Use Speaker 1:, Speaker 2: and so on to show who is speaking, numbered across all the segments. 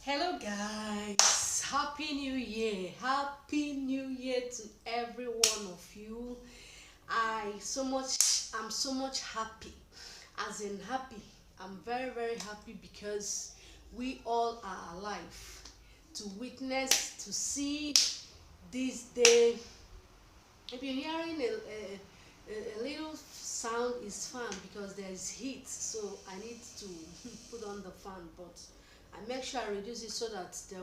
Speaker 1: Hello guys, happy new year. Happy new year to every one of you. I'm so much happy. As in happy. I'm very happy because we all are alive to witness, to see this day. If you're hearing a little sound, is fan because there is heat, so I need to put on the fan, but I make sure I reduce it so that the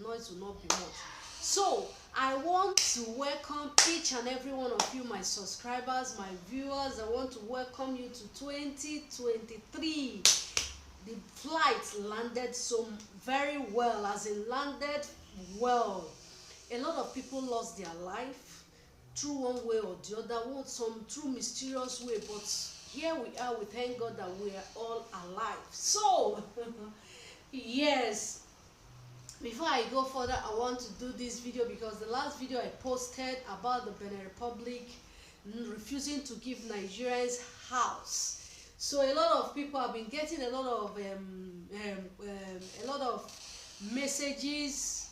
Speaker 1: noise will not be much. So I want to welcome each and every one of you, my subscribers, my viewers. I want to welcome you to 2023. The flight landed so very well, as in landed well. A lot of people lost their life through one way or the other, some through mysterious way, but here we are. We thank God that we are all alive. So yes, before I go further, I want to do this video because the last video I posted about the Benin Republic refusing to give Nigerians house. So a lot of people have been getting a lot of messages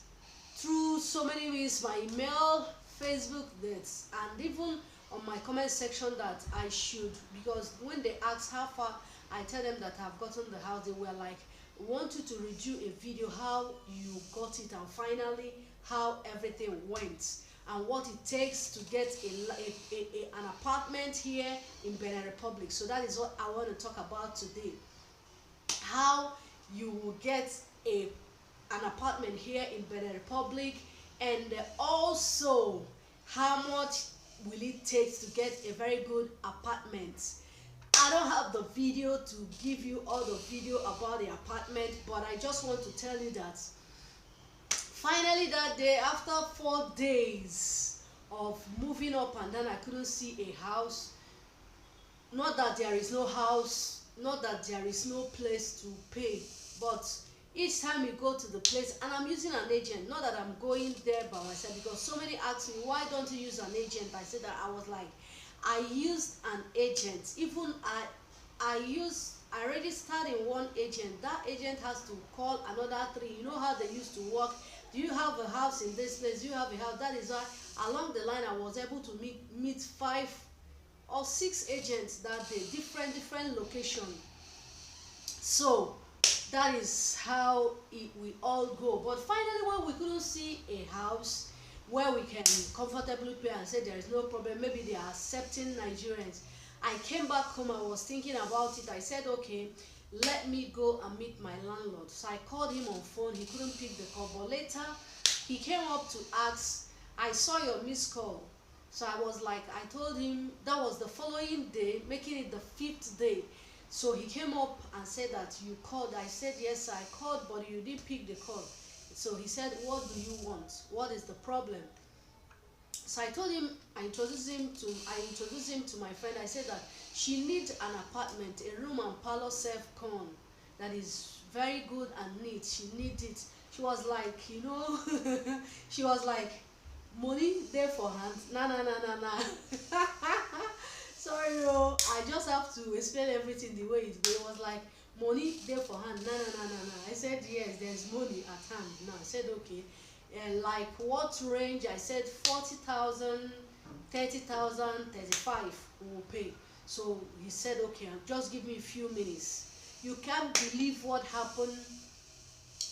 Speaker 1: through so many means, my email, Facebook, that's, and even on my comment section, that I should, because when they ask how far, I tell them that I've gotten the house. They were like, want you to review a video how you got it, and finally how everything went, and what it takes to get an apartment here in Benin Republic. So that is what I want to talk about today. How you will get an apartment here in Benin Republic, and also how much will it take to get a very good apartment. I don't have the video to give you all the video about the apartment, but I just want to tell you that finally that day, after 4 days of moving up and down, I couldn't see a house. Not that there is no house, not that there is no place to pay, but each time you go to the place, and I'm using an agent, not that I'm going there by myself, because so many ask me, why don't you use an agent? I said that I was like, I used an agent. Even I already started one agent. That agent has to call another three. You know how they used to work. Do you have a house in this place? Do you have a house? That is why along the line I was able to meet 5 or 6 agents that day, different location. So that is how it will all go. But finally, when we couldn't see a house where we can comfortably pay and say there is no problem, maybe they are accepting Nigerians, I came back home. I was thinking about it. I said, okay, let me go and meet my landlord. So I called him on phone. He couldn't pick the call, but later he came up to ask, I saw your missed call. So I was like, I told him that was the following day, making it the 5th day. So he came up and said that you called. I said, yes, I called, but you didn't pick the call. So he said, what do you want? What is the problem? So I told him, I introduced him to my friend. I said that she needs an apartment, a room and parlor self-con that is very good and neat. She needs it. She was like, she was like, money there for hand. Nah. Sorry, I just have to explain everything the way it was like, money there for hand. Nah. I said, yes, there's money at hand. Now I said, okay. And like what range? I said 40,000, 30,000, 35 we will pay. So he said, okay, just give me a few minutes. You can't believe what happened.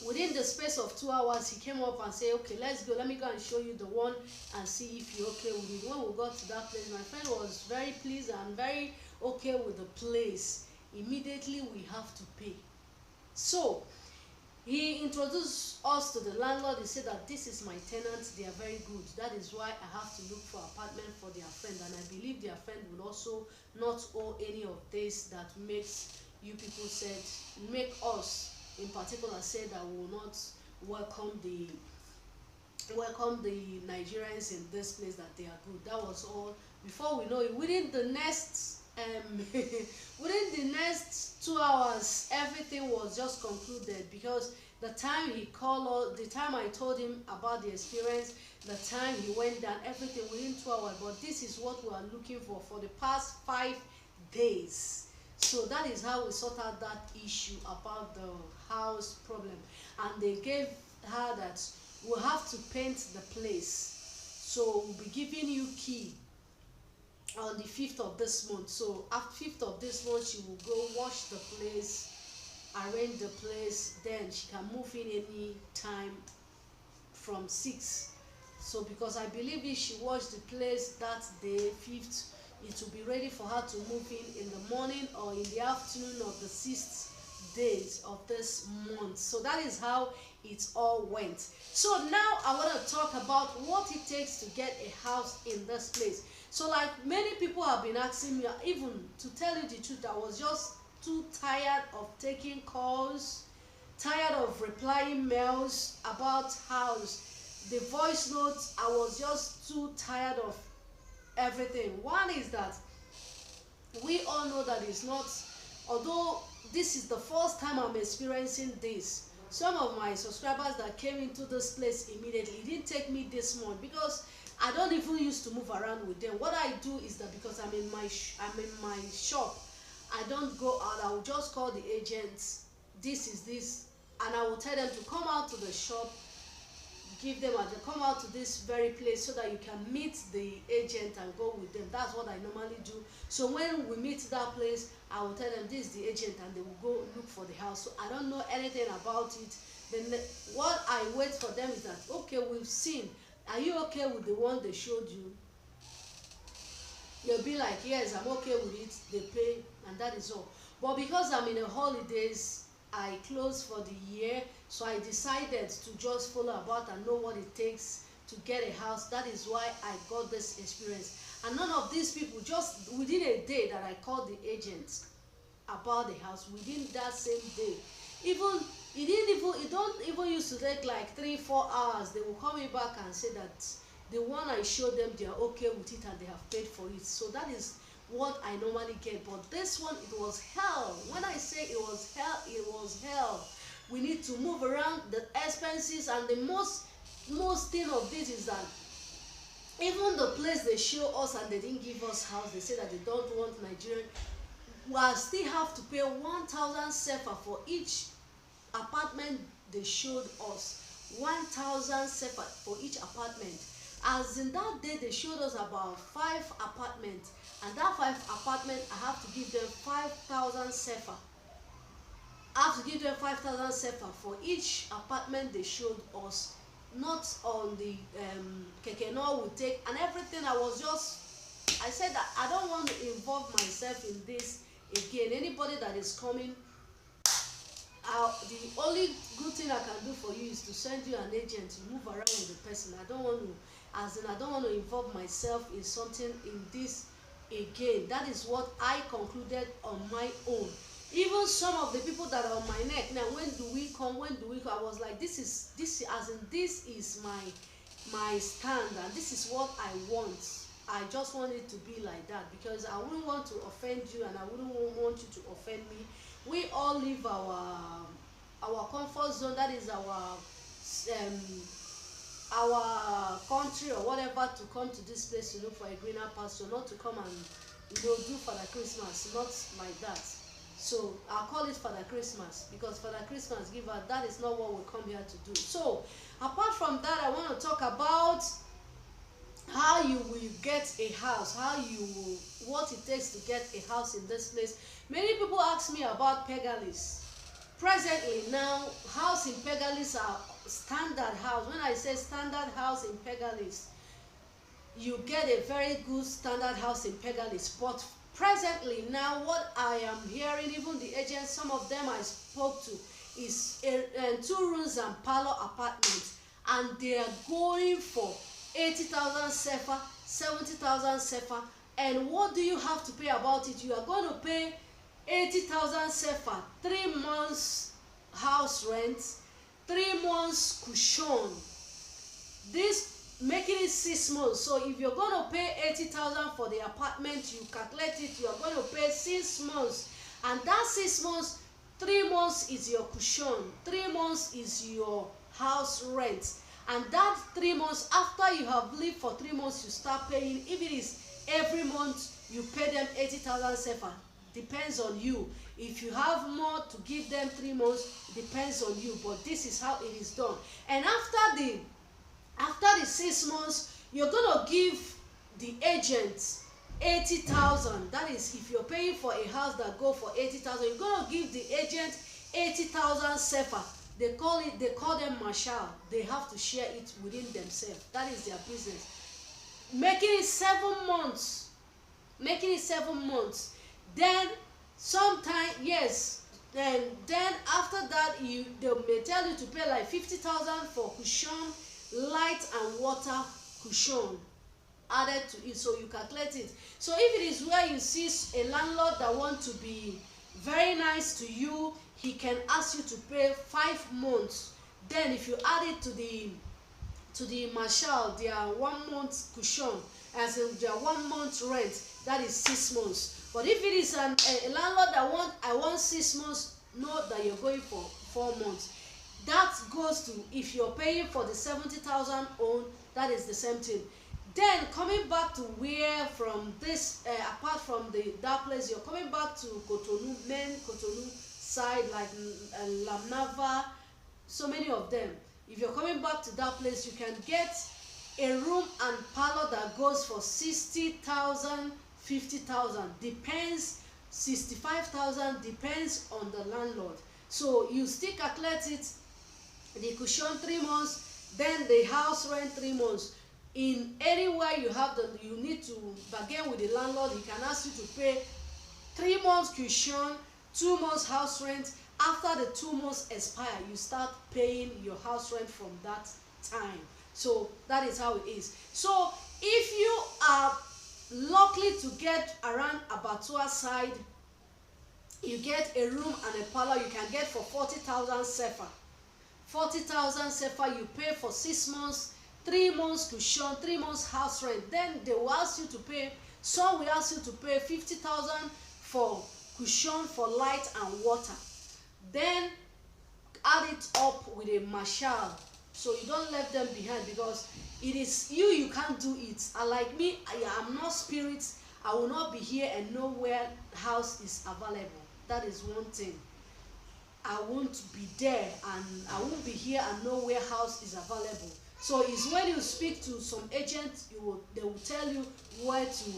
Speaker 1: Within the space of 2 hours, he came up and said, okay, let's go. Let me go and show you the one and see if you're okay with it. When we got to that place, my friend was very pleased and very okay with the place. Immediately, we have to pay. So he introduced us to the landlord. He said that this is my tenant. They are very good. That is why I have to look for apartment for their friend. And I believe their friend will also not owe any of this that makes you people said, make us in particular say that we will not welcome the Nigerians in this place, that they are good. That was all. Before we know it, within the next 2 hours, everything was just concluded, because the time he called us, the time I told him about the experience, the time he went down, everything within 2 hours. But this is what we are looking for the past 5 days. So that is how we sort out that issue about the house problem. And they gave her that we'll have to paint the place, so we'll be giving you key on the 5th of this month. So after 5th of this month, she will go wash the place, arrange the place, then she can move in any time from 6. So because I believe if she washed the place that day 5th, it will be ready for her to move in the morning or in the afternoon of the 6th days of this month. So that is how it all went. So now I want to talk about what it takes to get a house in this place. So like many people have been asking me, even to tell you the truth, I was just too tired of taking calls, tired of replying mails about house, the voice notes. I was just too tired of everything. One is that we all know that it's not, although this is the first time I'm experiencing this. Some of my subscribers that came into this place immediately, it didn't take me this month because I don't even used to move around with them. What I do is that because I'm in my shop, I don't go out. I will just call the agents, this is this, and I will tell them to come out to the shop, give them a come out to this very place so that you can meet the agent and go with them. That's what I normally do. So when we meet that place, I will tell them this is the agent and they will go look for the house. So I don't know anything about it. Then what I wait for them is that, okay, we've seen, are you okay with the one they showed you? They'll be like, yes, I'm okay with it. They pay, and that is all. But because I'm in the holidays, I close for the year, so I decided to just follow about and know what it takes to get a house. That is why I got this experience. And none of these people, just within a day that I called the agent about the house, within that same day, it don't even used to take like 3-4 hours. They will call me back and say that the one I showed them, they are okay with it and they have paid for it. So that is what I normally get. But this one, it was hell. When I say it was hell, it was hell. We need to move around, the expenses, and the most thing of this is that even the place they show us and they didn't give us house, they say that they don't want Nigerian, we still have to pay 1,000 sefa for each apartment they showed us. 1,000 sefa for each apartment. As in that day, they showed us about 5 apartments, and that 5 apartments, I have to give them 5,000 sefa. I have to give them 5,000 sefa for each apartment they showed us, not on the kekeno we take and everything. I said that I don't want to involve myself in this again. Anybody that is coming, the only good thing I can do for you is to send you an agent to move around with the person. I don't want to involve myself in something in this again. That is what I concluded on my own. Even some of the people that are on my neck now, when do we come, I was like, this is my stand, and this is what I want. I just want it to be like that because I wouldn't want to offend you and I wouldn't want you to offend me. We all leave our comfort zone, that is our country or whatever, to come to this place to look for a greener pasture, not to come and do Father Christmas, not like that. So I'll call it Father Christmas because Father Christmas giver, that is not what we come here to do. So apart from that, I want to talk about how you will get a house, what it takes to get a house in this place. Many people ask me about Pegalis. Presently now, house in Pegalis are standard house. When I say standard house in Pegalis, you get a very good standard house in Pegalis. But presently now, what I am hearing, even the agents, some of them I spoke to, is 2 rooms and parlor apartments, and they are going for 80,000 sefa, 70,000 sefa. And what do you have to pay about it? You are going to pay 80,000 sefa, 3 months house rent, 3 months cushion. This making it 6 months. So if you're going to pay 80,000 for the apartment, you calculate it, you are going to pay 6 months. And that 6 months, 3 months is your cushion, 3 months is your house rent. And that 3 months, after you have lived for 3 months, you start paying. If it is every month, you pay them 80,000 sefa. depends on you. If you have more to give them 3 months, depends on you, but this is how it is done. And after the 6 months, you're gonna give the agent 80,000. That is, if you're paying for a house that go for 80,000, you're gonna give the agent 80,000 sefa. They call them marshal. They have to share it within themselves. That is their business. Making it 7 months. Then sometime, yes, then after that, they may tell you to pay like 50,000 for cushion, light and water cushion added to it, so you calculate it. So if it is where you see a landlord that want to be very nice to you, he can ask you to pay 5 months. Then if you add it to the marshal, their 1 month cushion, as in their 1 month rent, that is 6 months. But if it is a landlord that I want 6 months, know that you're going for 4 months. That goes to, if you're paying for the 70,000 own, that is the same thing. Then coming back to where from this, apart from that place, you're coming back to Cotonou, main Cotonou side, like Lamnava, so many of them. If you're coming back to that place, you can get a room and parlor that goes for 60,000, 50,000, depends, 65,000, depends on the landlord. So you still calculate it, the cushion 3 months, then the house rent 3 months. In anywhere you need to bargain with the landlord, he can ask you to pay 3 months cushion, 2 months house rent. After the 2 months expire, you start paying your house rent from that time. So that is how it is. So if you are lucky to get around Abattoir side, you get a room and a parlor, you can get for 40,000 sefa. 40,000 sefa, you pay for 6 months, 3 months cushion, 3 months house rent. Then they will ask you to pay, some will ask you to pay 50,000 for cushion, for light and water. Then add it up with a marshal, so you don't let them behind, because it is you can't do it. And like me, I am not spirit. I will not be here and know where house is available. That is one thing. I won't be there, and I won't be here and know where house is available. So it's when you speak to some agents, they will tell you where to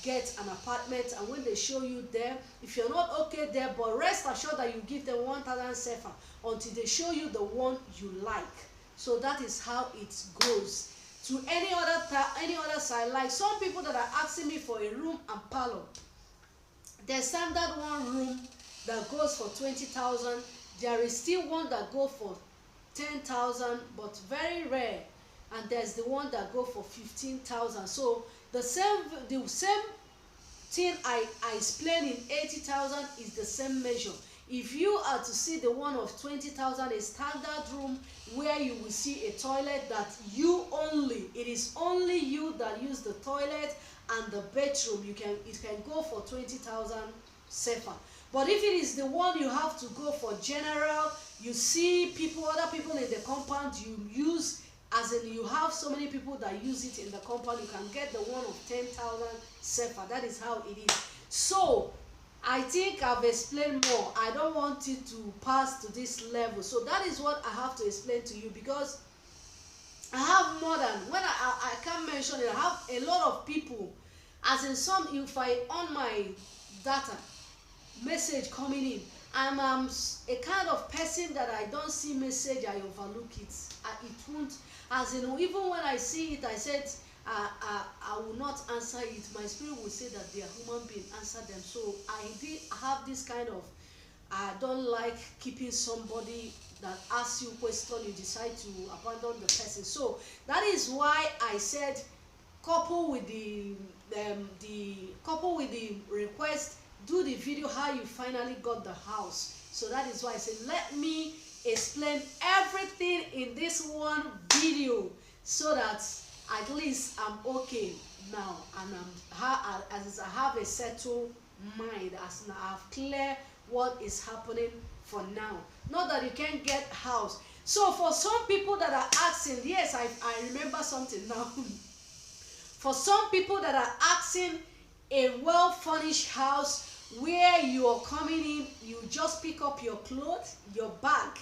Speaker 1: get an apartment, and when they show you there, if you're not okay there, but rest assured that you give them 1,000 sefa until they show you the one you like. So that is how it goes. To any other side, like some people that are asking me for a room and parlor, the standard one room that goes for 20,000. There is still one that go for 10,000, but very rare, and there's the one that go for 15,000. So the same thing I explained in 80,000 is the same measure. If you are to see the one of 20,000, a standard room where you will see a toilet that it is only you that use the toilet and the bedroom, it can go for 20,000 sefa. But if it is the one you have to go for general, you see other people in the compound, you use, as in you have so many people that use it in the compound, you can get the one of 10,000 sefa. That is how it is. So I think I've explained more. I don't want it to pass to this level. So that is what I have to explain to you, because I have more than, when I can't mention it, I have a lot of people, as in some, if I on my data message coming in, I'm a kind of person that I don't see message, I overlook it. It won't, as in, even when I see it, I said I will not answer it. My spirit will say that they are human beings, answer them. So I have this kind of, I don't like keeping somebody that asks you question, you decide to abandon the person. So that is why I said, couple with the request, do the video how you finally got the house. So that is why I said, let me explain everything in this one video, so that at least I'm okay now, and as I have a settled mind, as now I've clear what is happening for now. Not that you can't get house. So for some people that are asking, yes, I remember something now. For some people that are asking a well-furnished house where you are coming in, you just pick up your clothes, your bag,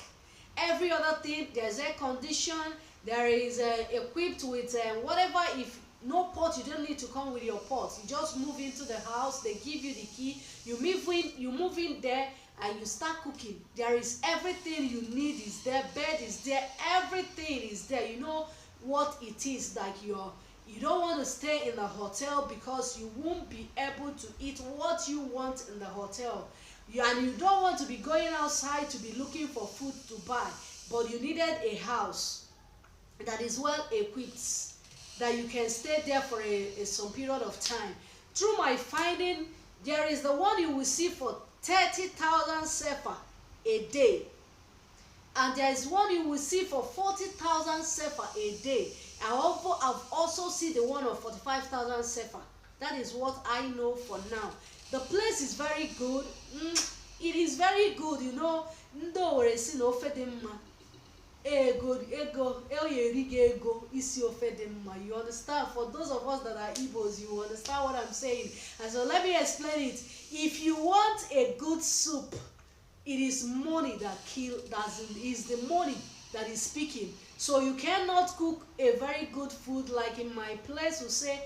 Speaker 1: every other thing. There's air condition, there is equipped with whatever. If no pot, you don't need to come with your pot. You just move into the house, they give you the key, you move in there, and you start cooking. There is everything you need is there, bed is there, everything is there. You know what it is. Like you don't want to stay in a hotel because you won't be able to eat what you want in the hotel. And you don't want to be going outside to be looking for food to buy, but you needed a house that is well equipped, that you can stay there for some period of time. Through my finding, there is the one you will see for 30,000 sefa a day, and there is one you will see for 40,000 sefa a day. I've also seen the one of 45,000 sefa. That is what I know for now. The place is very good. It is very good, you know. Ndo were si no ofe dị mma. Ego oyeriga ego isi ofe dị mma. You understand? For those of us that are Igbos, you understand what I'm saying. And so let me explain it. If you want a good soup, it is money that is the money that is speaking. So you cannot cook a very good food like in my place we say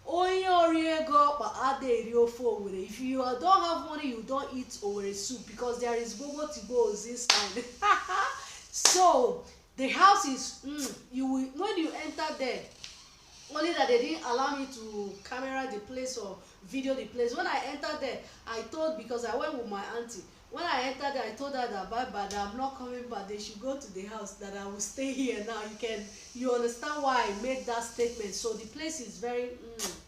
Speaker 1: onye oriego but ade ofe Owerri. If you don't have money, you don't eat Owerri soup because there is bobo tibos inside. So the house is you will, when you enter there, only that they didn't allow me to camera the place or video the place. When I entered there, I told, because I went with my auntie, when I entered there, I told her that bye bye, that I'm not coming back, they should go to the house, that I will stay here now. You understand why I made that statement. So the place is very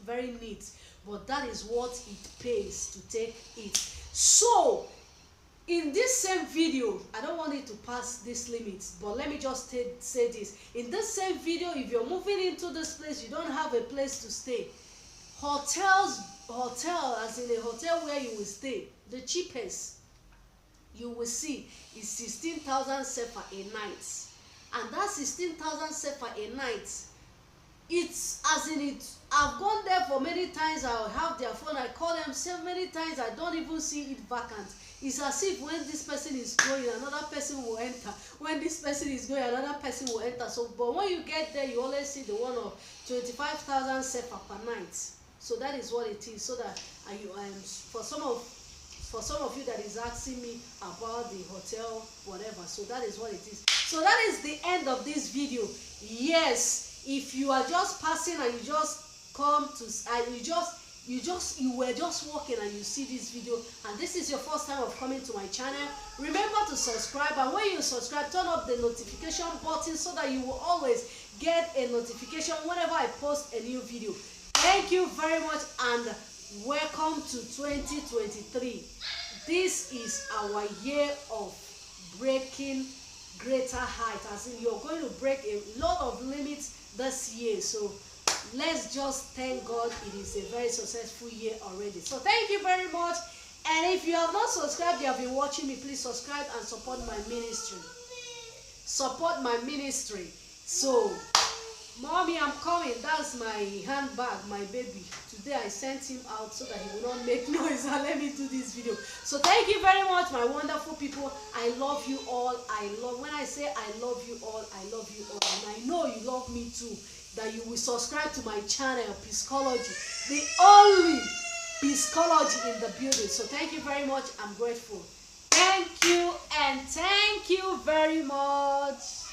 Speaker 1: very neat, but that is what it pays to take it. So in this same video, I don't want it to pass this limit, but let me just say this. In this same video, if you're moving into this place, you don't have a place to stay. Hotel as in a hotel where you will stay, the cheapest you will see is 16,000 sefa a night. And that 16,000 sefa a night, it's as in it. I've gone there for many times. I'll have their phone, I call them so many times, I don't even see it vacant. It's as if when this person is going, another person will enter. When this person is going, another person will enter. So but when you get there, you always see the one of 25,000 sefa per night. So that is what it is. So that for some of you that is asking me about the hotel, whatever, so that is what it is. So that is the end of this video. Yes, if you are just passing and you just come to you were just walking and you see this video and this is your first time of coming to my channel, remember to subscribe, and when you subscribe, turn up the notification button so that you will always get a notification whenever I post a new video. Thank you very much and welcome to 2023. This is our year of breaking greater height, as in you're going to break a lot of limits this year. So let's just thank God it is a very successful year already. So thank you very much. And if you have not subscribed, you have been watching me, please subscribe and support my ministry. Support my ministry. So mommy, I'm coming. That's my handbag, my baby. Today I sent him out so that he will not make noise and let me do this video. So thank you very much, my wonderful people. I love you all. When I say I love you all, I love you all. And I know you love me too. That you will subscribe to my channel, Piscology, the only Piscology in the building. So thank you very much. I'm grateful. Thank you and thank you very much.